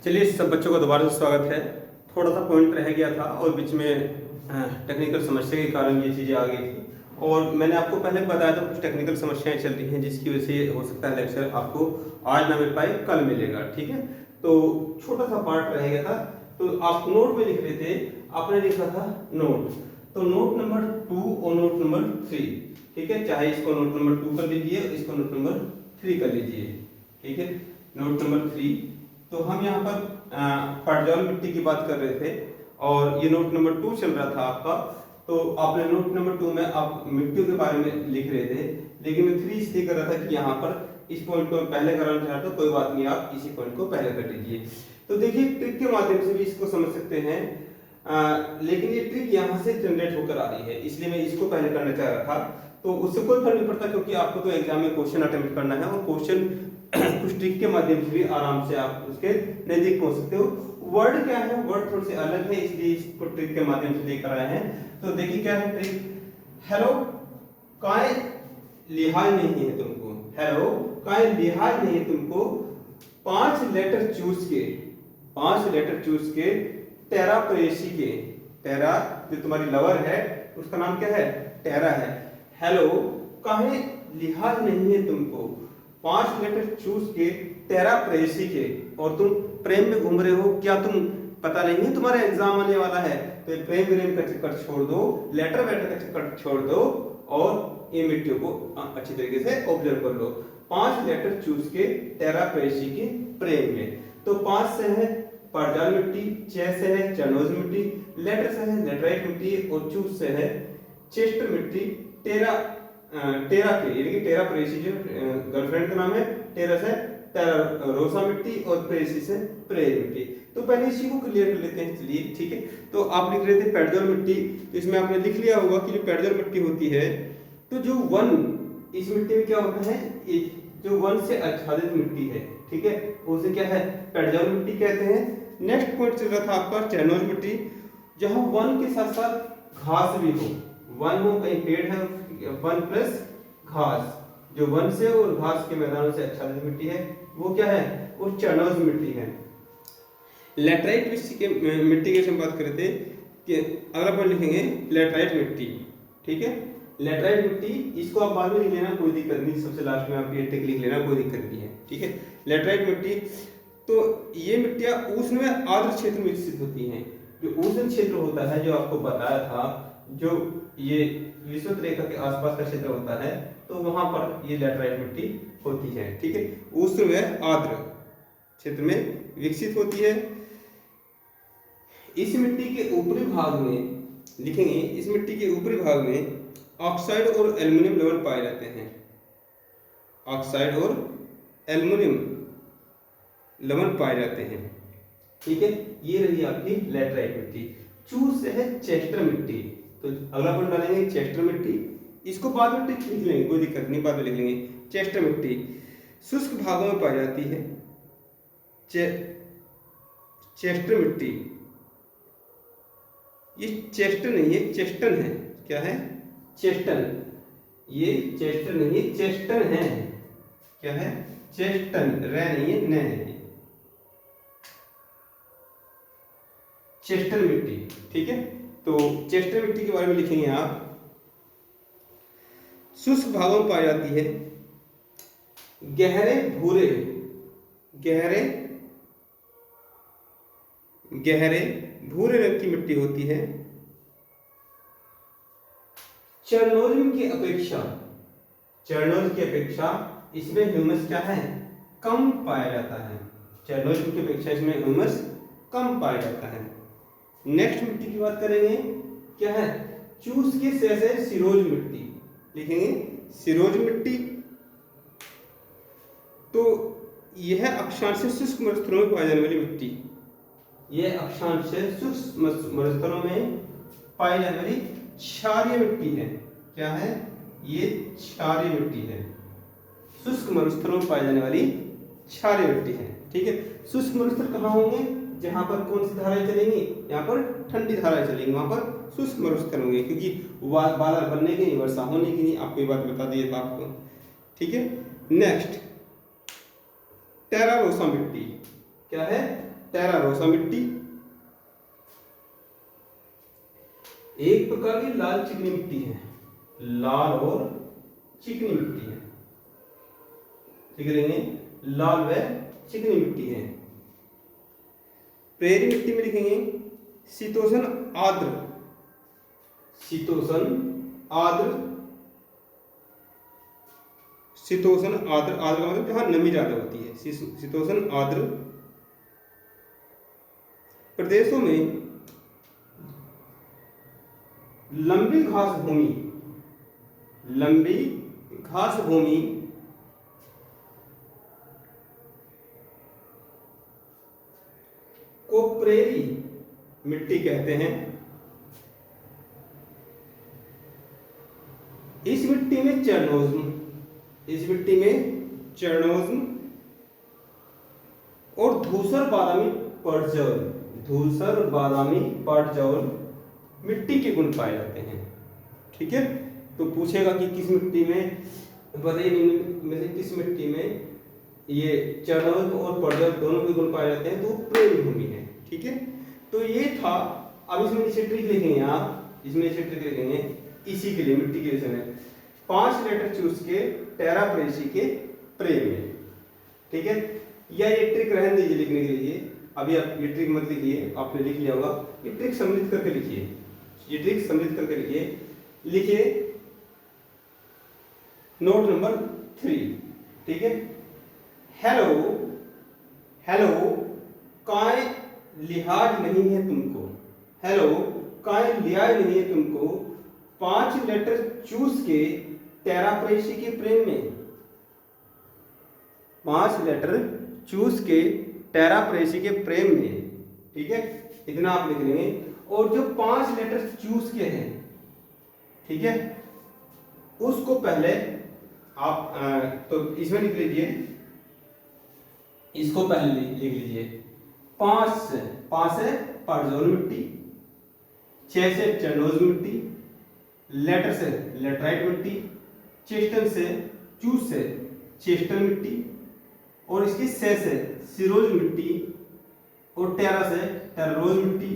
चलिए सब बच्चों का दोबारा से स्वागत है। थोड़ा सा पॉइंट रह गया था और बीच में टेक्निकल समस्या के कारण ये चीज़ें आ गई थी और मैंने आपको पहले बताया था कुछ टेक्निकल समस्याएं चल रही हैं जिसकी वजह से हो सकता है लेक्चर आपको आज ना मिल पाए, कल मिलेगा। ठीक है, तो छोटा सा पार्ट रह गया था। तो आप नोट में लिख रहे थे, आपने लिखा था नोट, तो नोट नंबर 2 और नोट नंबर 3। ठीक है, चाहे इसको नोट नंबर 2 कर लीजिए, इसको नोट नंबर 3 कर लीजिए। ठीक है, नोट नंबर 3। तो हम यहाँ पर फटजौल मिट्टी की बात कर रहे थे और ये नोट नंबर 2 चल रहा था आपका। तो आपने नोट नंबर 2 में आप मिट्टियों के बारे में लिख रहे थे, लेकिन मैं 3 इसलिए कर रहा था कि यहाँ पर इस पॉइंट को पहले कराना चाहता हूँ। कोई बात नहीं, आप इसी पॉइंट को पहले कर लीजिए। तो देखिए, ट्रिक के माध्यम से भी इसको समझ सकते हैं, लेकिन ये ट्रिक यहाँ से जनरेट होकर आ रही है, इसलिए मैं इसको पहले करना चाह रहा था। तो उससे कोई फर्क नहीं पड़ता, क्योंकि आपको तो एग्जाम में क्वेश्चन अटेम्प्ट करना है और क्वेश्चन कुछ ट्रिक के माध्यम से भी आराम से आप उसके नजदीक पहुंच सकते हो। वर्ड क्या है, वर्ड थोड़े से अलग है, इसलिए इसको ट्रिक के माध्यम से लेकर आए हैं। तो देखिए क्या है ट्रिक। हेलो, काय लिहाज नहीं है तुमको, हेलो काय लिहाज नहीं है तुमको, 5 लेटर चूज के टेरा प्रेसी के, टेरा जो तुम्हारी लवर है उसका नाम क्या है, टेरा है। हेलो काहे लिहाज नहीं है तुमको, 5 लेटर चूज के टेरा प्रेसी के, और तुम प्रेम में घूम रहे हो, क्या तुम पता नहीं है तुम्हारा एग्जाम आने वाला है। तो प्रेम विरेम का चक्कर छोड़ दो, लेटर वेटर का चक्कर छोड़ दो और ये मिट्टियों को अच्छी तरीके से ऑब्जर्व कर लो। 5 लेटर चूज के टेरा प्रेसी के प्रेम में। तो 5 से है फटजौल मिट्टी, 6 से है चरनोज मिट्टी, लेटर से है लेटराइट मिट्टी और चूज से है चेस्टर मिट्टी। टेरा के यानी कि टेरा प्रेसी जो गर्लफ्रेंड का नाम है, टेरा से टेरा रोसा मिट्टी और प्रेसी से प्रेम मिट्टी। तो पहले इसी को क्लियर कर लेते हैं। चलिए ठीक है, तो आप लिख रहे थे फटजौल मिट्टी, तो इसमें आपने लिख लिया होगा कि जो फटजौल मिट्टी होती है, तो जो 1 इस मिट्टी में क्या होता है, जो 1 से आच्छादित मिट्टी है, ठीक है, उसे क्या है, फटजौल मिट्टी कहते हैं। नेक्स्ट पॉइंट चल रहा था आपका चरनोज मिट्टी, जहां 1 के साथ साथ घास भी हो, 1 हो कहीं पेड़ है, 1 प्लस घास, जो 1 से और घास के मैदानों से आच्छादित मिट्टी है वो क्या है, वो चरनोज मिट्टी है। लेटराइट मिट्टी की हम बात कर रहे थे कि अगला पॉइंट लिखेंगे लेटराइट मिट्टी। ठीक है, लेटराइट मिट्टी, इसको आप बाद में लिख लेना, कोई दिक्कत नहीं, सबसे लास्ट में आप ये टिक लिख लेना, कोई दिक्कत नहीं है। ठीक है, लेटराइट मिट्टी, तो ये मिट्टियां उष्ण व आर्द्र क्षेत्र में विकसित होती हैं। जो उष्ण क्षेत्र होता है, जो आपको बताया था, जो ये विषुवत रेखा के आसपास का क्षेत्र होता है, तो वहां पर ये लेटराइट मिट्टी होती है। ठीक है, उष्ण व आर्द्र क्षेत्र में विकसित होती है। इस मिट्टी के ऊपरी भाग में लिखेंगे, इस मिट्टी के ऊपरी भाग में ऑक्साइड और एल्युमिनियम लवण पाए जाते हैं। ऑक्साइड और एल्युमिनियम लवण पाए जाते हैं। ठीक है, ये रही आपकी लेटराइट मिट्टी। चूज से है चेस्टर मिट्टी, तो अगला पॉइंट डालेंगे चेस्टर मिट्टी, इसको बाद में टिक लिख लेंगे, कोई दिक्कत नहीं, बाद में लिख लेंगे। चेस्टर मिट्टी शुष्क भागों में पाई जाती है। चेस्टर मिट्टी, ये चेस्टन नहीं है, चेस्टन है। क्या है, चेस्टन, ये चेस्टन नहीं है, चेस्टन है। क्या है, चेस्टन, रे नहीं है, न है, चेस्टन मिट्टी। ठीक है, तो चेस्टन मिट्टी के बारे में लिखेंगे आप, शुष्क भागों में पाई जाती है। गहरे भूरे रंग की मिट्टी होती है। चरनोज की अपेक्षा इसमें ह्यूमस क्या है, कम पाया जाता है। चरनोज की अपेक्षा इसमें ह्यूमस कम पाया जाता है। नेक्स्ट मिट्टी की बात करेंगे, क्या है, चूस के से सिरोज मिट्टी, लिखेंगे सिरोज मिट्टी। तो यह अक्षांश शुष्क मरुस्थलों में पाई जाने वाली मिट्टी, यह अक्षांश शुष्क मरुस्थलों में पाई जाने वाली क्षारीय मिट्टी है। क्या है, ये क्षारीय मिट्टी है, शुष्क मरुस्थलों में पाई जाने वाली क्षारीय मिट्टी है। ठीक है, शुष्क मरुस्थल कहाँ होंगे, जहां पर कौन सी धाराएं चलेंगी, यहाँ पर ठंडी धाराएं चलेंगी, वहां पर शुष्क मरुस्थल होंगे, क्योंकि बादल बनने की नहीं, वर्षा होने की नहीं, आपको ये बात बता दिए था आपको। ठीक है, नेक्स्ट टेरा रोसा मिट्टी, क्या है, टेरा रोसा मिट्टी, एक प्रकार की लाल चिकनी मिट्टी है, लाल और चिकनी मिट्टी है, ठीक है, लाल व चिकनी मिट्टी है। प्रेरी मिट्टी में लिखेंगे शीतोष्ण आर्द्र, शीतोष्ण आर्द्र, शीतोष्ण आर्द्र, आर्द्र का मतलब जहां नमी ज्यादा होती है, शीतोष्ण आर्द्र प्रदेशों में लंबी घास भूमि, लंबी घास भूमि को प्रेरी मिट्टी कहते हैं। इस मिट्टी में चरणोज्म, इस मिट्टी में चरणोज्म और धूसर बादामी पड़जौल, धूसर बादामी पड़जौल मिट्टी के गुण पाए जाते हैं। ठीक है, तो पूछेगा कि किस मिट्टी में, बताइए में से किस मिट्टी में ये चरणोज्म और पड़जौल दोनों के गुण पाए जाते हैं, तो प्रेरी भूमि है। ठीक है, तो ये था। अब इसमें नीचे ट्रिक लिखेंगे आप, इसमें नीचे ट्रिक लिखेंगे इसी के लिए, मिट्टी के विषय में 5 लेटर चूस के टेरा प्रेसी के प्रेम में। ठीक है, या ये ट्रिक रहने दीजिए लिखने के लिए, अभी आप ये ट्रिक मत लिखिए, आपने लिख लिया होगा, ये ट्रिक सम्मिलित करके लिखिए, ये ट्रिक सम्मिलित करके लिखिए। लिखिए नोट नंबर 3। ठीक है, हेलो, हेलो काय लिहाज नहीं है तुमको, हेलो काय लिहाज नहीं है तुमको, 5 लेटर चूस के टेरा प्रेसी के प्रेम में, 5 लेटर चूस के टेरा प्रेसी के प्रेम में। ठीक है, इतना आप लिख लेंगे। और जो 5 लेटर चूस के हैं, ठीक है, उसको पहले आप तो इसमें लिख लीजिए, इसको पहले लिख लीजिए। 5 से पड़जौल मिट्टी, 6 से चरणोज्म मिट्टी, लेटर से लेटराइट मिट्टी, चेस्टन से चूस से चेस्टन मिट्टी, और इसकी से सिरोज मिट्टी, और टेरा से टेरारोज मिट्टी,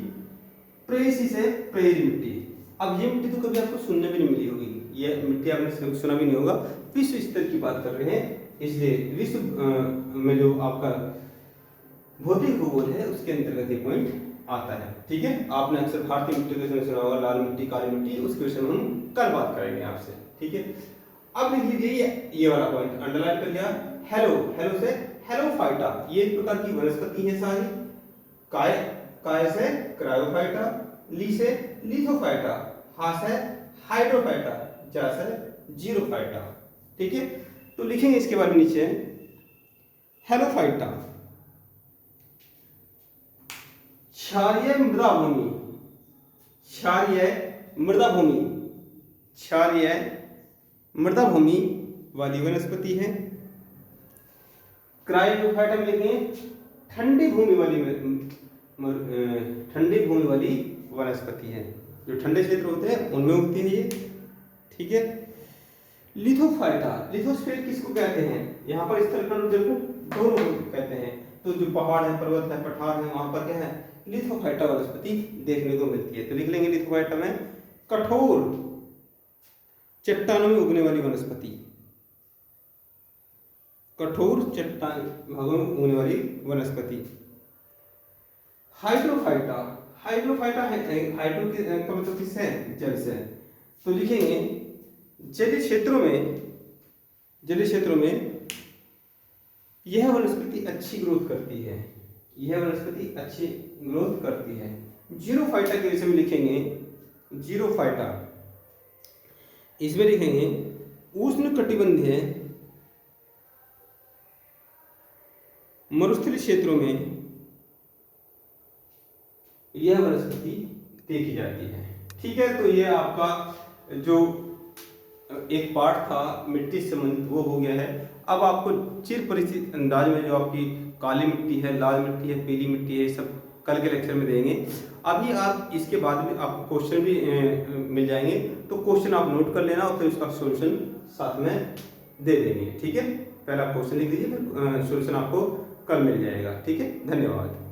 प्रेसी से प्रेरी मिट्टी। अब ये मिट्टी तो कभी आपको सुनने भी नहीं मिली होगी, ये मिट्टी आपने सुना भी नहीं होगा। विश्व स्तर की बात कर रहे हैं, इसलिए विश्व में जो आपका भौतिक भूगोल है उसके अंतर्गत ये पॉइंट आता है। ठीक है, आपने अक्सर भारतीय मिट्टी के विषय में सुना होगा, लाल मिट्टी, काली मिट्टी, उसके विषय में हम कल बात करेंगे आपसे। ठीक है, अब लिख लीजिए ये वाला पॉइंट अंडरलाइन कर लिया। हेलो, हेलो से हेलोफाइटा, ये एक प्रकार की वनस्पति है सारी। काय, काय से क्रायोफाइटा, ली से लिथोफाइटा, हा से हाइड्रोफाइटा, जा से जीरोफाइटा। ठीक है, तो लिखेंगे इसके बारे में नीचे हेलोफाइटा क्षारीय मृदा भूमि, क्षारीय मृदा भूमि, क्षारीय मृदा भूमि वाली वनस्पति है। क्रायोफाइटा में लिखेंगे ठंडी भूमि वाली, ठंडी भूमि वाली वनस्पति है, जो ठंडे क्षेत्र होते हैं उनमें उगती है ये। ठीक है, लिथोफाइटा, लिथोस्फीयर किसको कहते हैं, यहाँ पर स्थलखंड दोनों कहते हैं। तो जो पहाड़ है, पर्वत है, पठार है, वहां पर क्या है, लिथोफाइटा वनस्पति देखने को मिलती है। तो लिख लेंगे लिथोफाइटा में कठोर चट्टानों में उगने वाली वनस्पति, कठोर चट्टान भागों में उगने वाली वनस्पति। हाइड्रोफाइटा, हाइड्रोफाइटा है, हाइड्रो का मतलब किससे, जल से। तो लिखेंगे जलीय क्षेत्रों में, जलीय क्षेत्रों में यह वनस्पति अच्छी ग्रोथ करती है, यह वनस्पति अच्छी ग्रोथ करती है। जीरोफाइटा के विषय में लिखेंगे जीरोफाइटा, इसमें लिखेंगे उष्ण कटिबंधीय मरुस्थलीय क्षेत्रों में यह वनस्पति देखी जाती है। ठीक है, तो यह आपका जो एक पार्ट था मिट्टी से संबंधित वो हो गया है। अब आपको चिर परिचित अंदाज में जो आपकी काली मिट्टी है, लाल मिट्टी है, पीली मिट्टी है, सब कल के लेक्चर में देंगे। अभी आप इसके बाद में आपको क्वेश्चन भी मिल जाएंगे, तो क्वेश्चन आप नोट कर लेना और फिर उसका सॉल्यूशन साथ में दे देंगे। ठीक है, पहले आप क्वेश्चन लिख लीजिए, फिर सॉल्यूशन आपको कल मिल जाएगा। ठीक है, धन्यवाद।